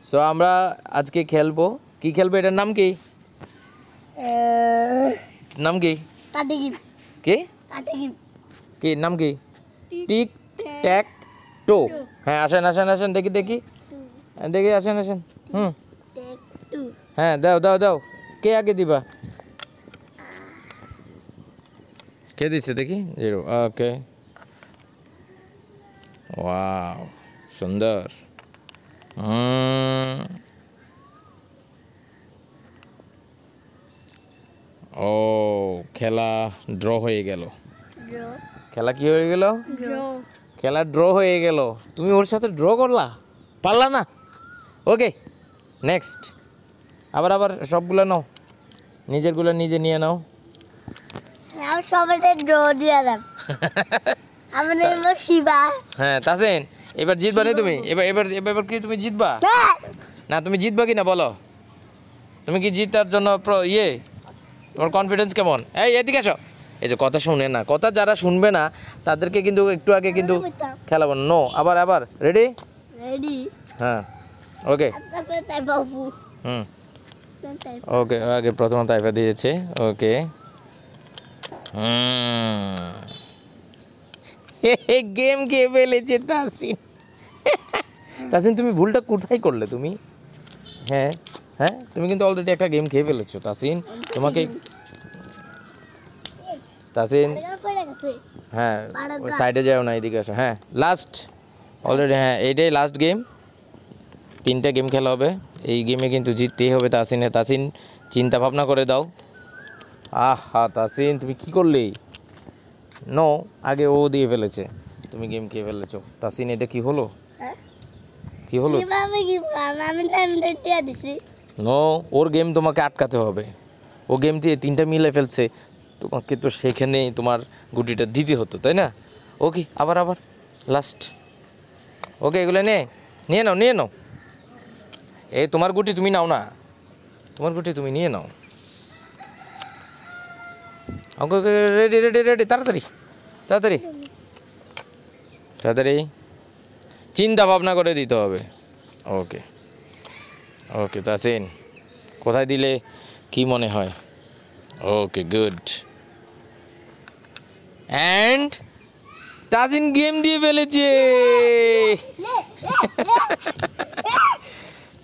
So আমরা আজকে খেলবো, কি খেলবো, এটার নাম কি? নাম কি? কি কি নাম কি? টিক ট্যাক টো। হ্যাঁ, আসেন আসেন আসেন, দেখি দেখি দেখি, আসেন আসেন। হ্যাঁ, দাও দাও দাও। কে আগে দিবা? কে দিচ্ছে দেখি? 0। ওকে, ওয়াও, সুন্দর। ও, খেলা ড্র হয়ে গেল। খেলা কি হয়ে গেল? খেলা ড্র হয়ে গেল। তুমি ওর সাথে ড্র করলা, পারলা না। ওকে, নেক্সট। আবার আবার সবগুলো নাও, নিজেরগুলো নিজে নিয়ে নাও। হ্যাঁ তাসিন, এবার জিতবা না তুমি? এবার এবার এবার কি তুমি জিতবা না? তুমি জিতবা কি না বলো? তুমি কি জিতার জন্য তোমার কনফিডেন্স কেমন? এদিকে আসো। এই যে কথা শুনে না, কথা যারা শুনবে না তাদেরকে কিন্তু একটু আগে কিন্তু খেলাবো। নো, আবার আবার রেডি? হ্যাঁ, ওকে। ওকে, আগে প্রথম তাইফা দিয়েছে। ওকে, গেম খেয়ে ফেলেছে তাসিন। তাসিন, তুমি ভুলটা কোথায় করলে তুমি? হ্যাঁ হ্যাঁ, তুমি কিন্তু অলরেডি একটা গেম খেয়ে ফেলেছো তাসিন। তোমাকে তাসিন, হ্যাঁ সাইডে যাও না, এদিকে আসো। হ্যাঁ, লাস্ট অলরেডি। হ্যাঁ, এইটাই লাস্ট গেম। 3টা গেম খেলা হবে। এই গেমে কিন্তু জিততেই হবে তাসিনে। তাসিন, চিন্তা ভাবনা করে দাও। আহা তাসিন, তুমি কি করলে? নো, আগে ও দিয়ে ফেলেছে, তুমি গেম খেয়ে ফেলেছো। তাসিন, এটা কি হলো? কি হলো? নো, ওর গেম তোমাকে আটকাতে হবে। ও গেম দিয়ে 3টা মিলে ফেলছে, তোমাকে তো সেখানে তোমার গুটিটা দিতে হতো, তাই না? ওকে, আবার আবার লাস্ট। ওকে, এগুলো নিয়ে নাও, নিয়ে নাও। এই তোমার গুটি তুমি নাও না, তোমার গুটি তুমি নিয়ে নাও। ওকে ওকে, রেডি রেডি রেডি, তাড়াতাড়ি তাড়াতাড়ি তাড়াতাড়ি, চিন্তা ভাবনা করে দিতে হবে। ওকে ওকে তাসিন, কোথায় দিলে কি মনে হয়? ওকে, গুড। অ্যান্ড তাসিন গেম দিয়ে ফেলেছে।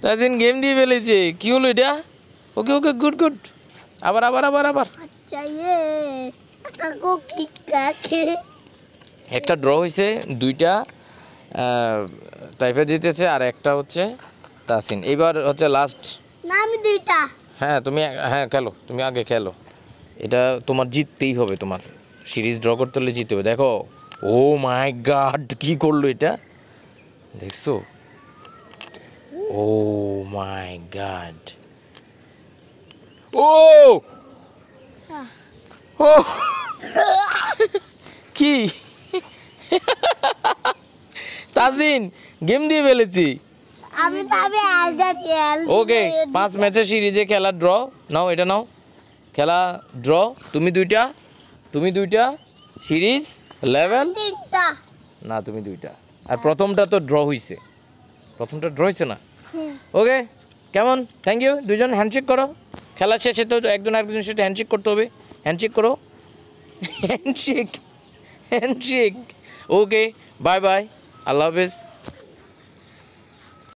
তাসিন গেম দিয়ে ফেলেছে। কি হলো এটা? ওকে ওকে, গুড গুড। আবার আবার আবার আবার। একটা ড্র হয়েছে, 2টা তাইফা জিতেছে, আর একটা হচ্ছে তাসিন। এবার হচ্ছে লাস্ট। না, আমি 2টা। হ্যাঁ তুমি, হ্যাঁ খেলো, তুমি আগে খেলো। এটা তোমার জিততেই হবে, তোমার সিরিজ ড্র করতে হলে জিততে হবে। দেখো, ও মাই গড, কি করলো এটা দেখছো? ও মাই গড, ও ও কি তাসিন গেম দিয়ে ফেলেছি। ওকে, 5 ম্যাচের সিরিজে খেলা ড্র। নাও, এটা নাও, খেলা ড্র। তুমি 2টা সিরিজ লেভেল না, তুমি 2টা। আর প্রথমটা তো ড্র হয়েছে, প্রথমটা ড্র হয়েছে না? ওকে, কেমন? Thank you. 2জন হ্যান্ডশেক করো। খেলা শেষে তো একজন আরেকজনের সাথে হ্যান্ডশেক করতে হবে। হ্যান্ডশেক করো, হ্যান্ডশেক হ্যান্ডশেক। ওকে, বাই বাই, আল্লাহ হাফেজ।